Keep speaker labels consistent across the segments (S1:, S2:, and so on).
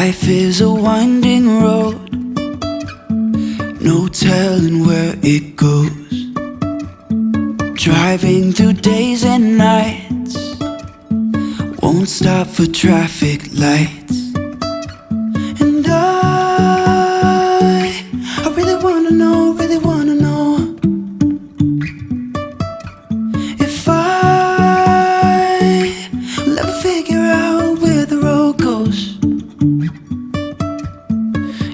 S1: Life is a winding road, no telling where it goes. Driving through days and nights, won't stop for traffic lights. And I really wanna know, if I will ever figure out where the road goes.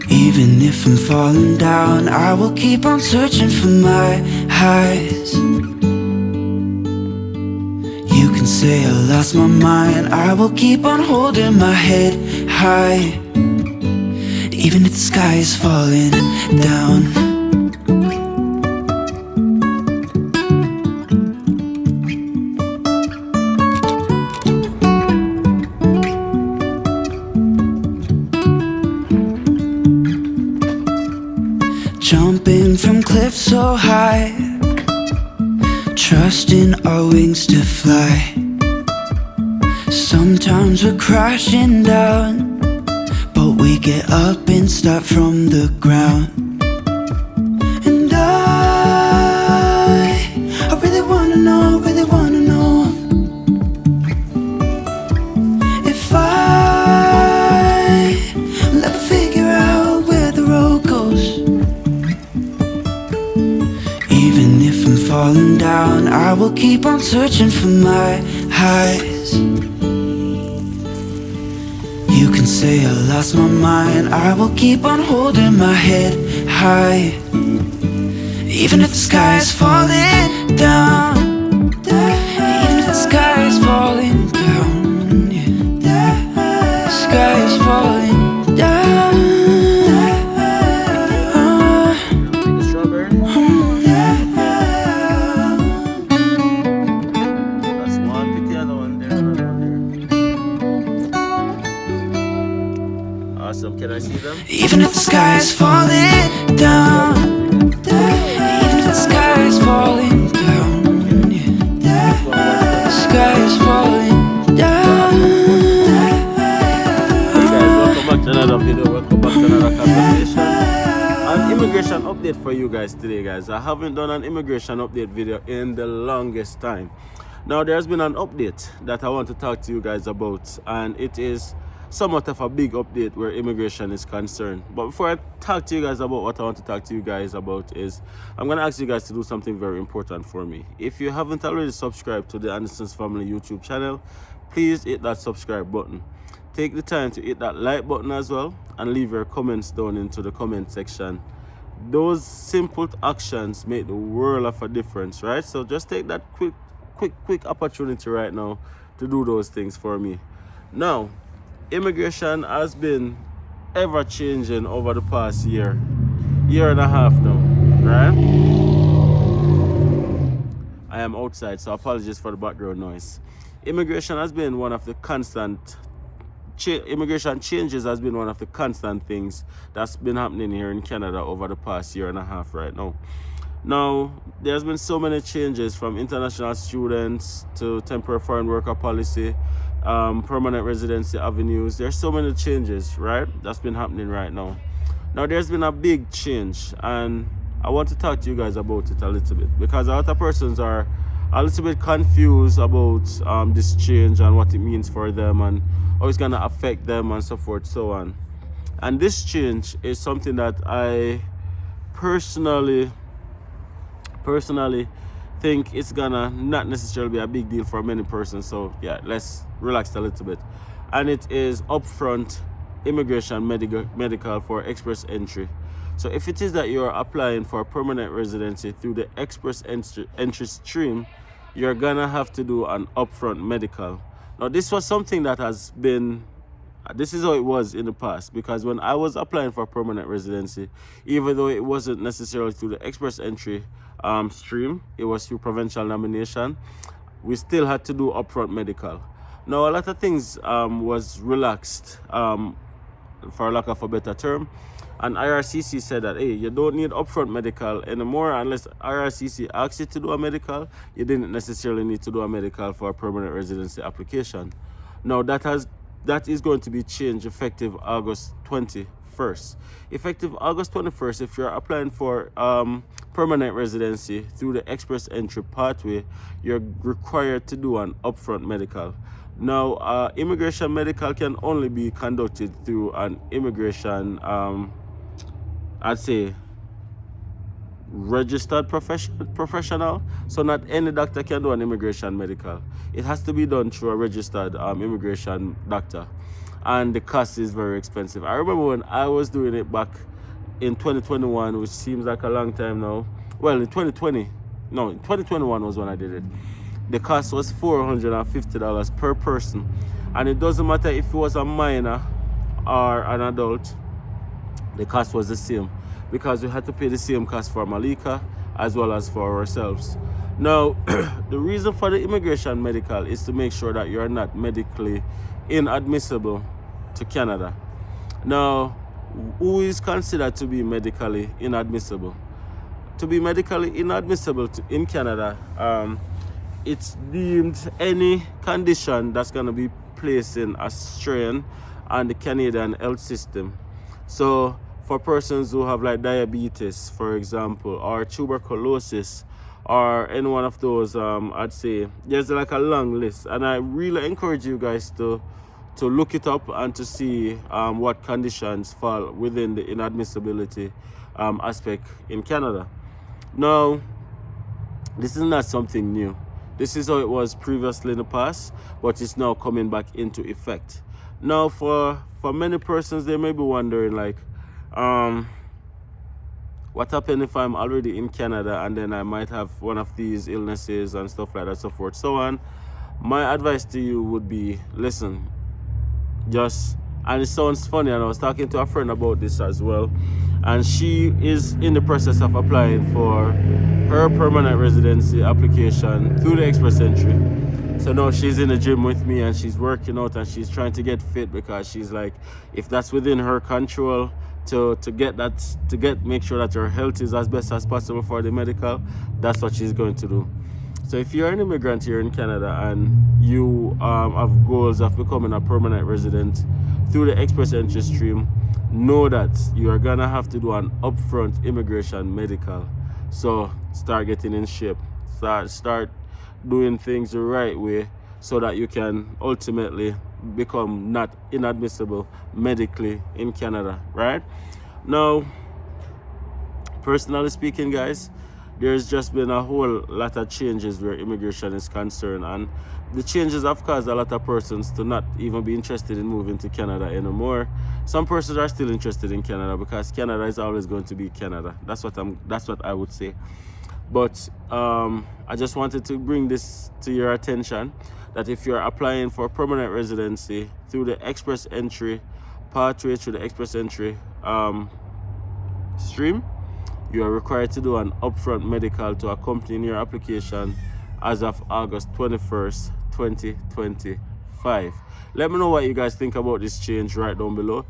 S1: Even if I'm falling down, I will keep on searching for my highs. You can say I lost my mind, I will keep on holding my head high. Even if the sky is falling down. Jumping from cliffs so high, trusting our wings to fly. Sometimes we're crashing down, but we get up and start from the ground. And I really wanna know, if I will ever figure out where the road goes. Even if I'm falling down, I will keep on searching for my highs. You can say I lost my mind, I will keep on holding my head high. Even if the sky is falling down, even if the sky is falling down, yeah. The sky is falling down.
S2: Can I see them?
S1: Even if the sky is falling down, even if the sky is falling down, yeah. The sky is falling down.
S2: Hey guys, welcome back to another video, welcome back to another conversation. An immigration update for you guys today, guys. I haven't done an immigration update video in the longest time. Now there's been an update that I want to talk to you guys about, and it is somewhat of a big update where immigration is concerned. But before I talk to you guys about what I want to talk to you guys about, is I'm going to ask you guys to do something very important for me. If you haven't already subscribed to the Anderson's Family YouTube channel, please hit that subscribe button. Take the time to hit that like button as well, and leave your comments down into the comment section. Those simple actions make the world of a difference, right? So just take that quick opportunity right now to do those things for me. Now, immigration has been ever changing over the past year and a half now, right? I am outside, so apologies for the background noise. Immigration has been one of the immigration changes has been one of the constant things that's been happening here in Canada over the past year and a half right now. Now, there's been so many changes, from international students to temporary foreign worker policy, permanent residency avenues. There's so many changes, right, that's been happening right now. Now there's been a big change, and I want to talk to you guys about it a little bit, because a lot of persons are a little bit confused about this change and what it means for them and how it's going to affect them and so forth, so on. And this change is something that I personally think it's gonna not necessarily be a big deal for many persons. So yeah, let's relax a little bit. And it is upfront immigration medical for express entry. So if it is that you're applying for permanent residency through the express entry stream, you're gonna have to do an upfront medical. Now this was something that has been, this is how it was in the past, because when I was applying for permanent residency, even though it wasn't necessarily through the express entry stream, it was through provincial nomination, we still had to do upfront medical. Now a lot of things was relaxed, for lack of a better term, and IRCC said that, hey, you don't need upfront medical anymore unless IRCC asks you to do a medical. You didn't necessarily need to do a medical for a permanent residency application. Now that has that is going to be changed effective August 21st. Effective August 21st, if you're applying for permanent residency through the express entry pathway, you're required to do an upfront medical. Now, immigration medical can only be conducted through an immigration, I'd say, registered professional. So not any doctor can do an immigration medical. It has to be done through a registered immigration doctor, and the cost is very expensive. I remember when I was doing it back in 2021, which seems like a long time now. Well, in 2021 was when I did it. The cost was $450 per person, and it doesn't matter if it was a minor or an adult, the cost was the same, because we had to pay the same cost for Malika as well as for ourselves. Now, the reason for the immigration medical is to make sure that you're not medically inadmissible to Canada. Now, who is considered to be medically inadmissible? To be medically inadmissible in Canada, it's deemed any condition that's going to be placing a strain on the Canadian health system. So for persons who have like diabetes, for example, or tuberculosis, or any one of those, I'd say there's like a long list, and I really encourage you guys to look it up and to see what conditions fall within the inadmissibility aspect in Canada. Now, this is not something new. This is how it was previously in the past, but it's now coming back into effect. Now, for many persons, they may be wondering, like, what happens if I'm already in Canada and then I might have one of these illnesses and stuff like that, so forth, so on. My advice to you would be, listen, and it sounds funny, and I was talking to a friend about this as well, and she is in the process of applying for her permanent residency application through the express entry. So now she's in the gym with me, and she's working out, and she's trying to get fit, because she's like, if that's within her control to make sure that her health is as best as possible for the medical, that's what she's going to do. So if you're an immigrant here in Canada and you have goals of becoming a permanent resident through the express entry stream, know that you are gonna have to do an upfront immigration medical. So start getting in shape, start doing things the right way, so that you can ultimately become not inadmissible medically in Canada, right? Now, personally speaking, guys, there's just been a whole lot of changes where immigration is concerned, and the changes have caused a lot of persons to not even be interested in moving to Canada anymore. Some persons are still interested in Canada, because Canada is always going to be Canada. That's what I would say. But I just wanted to bring this to your attention, that if you're applying for permanent residency through the express entry pathway, through the express entry stream, you are required to do an upfront medical to accompany your application as of August 21st, 2025. Let me know what you guys think about this change right down below.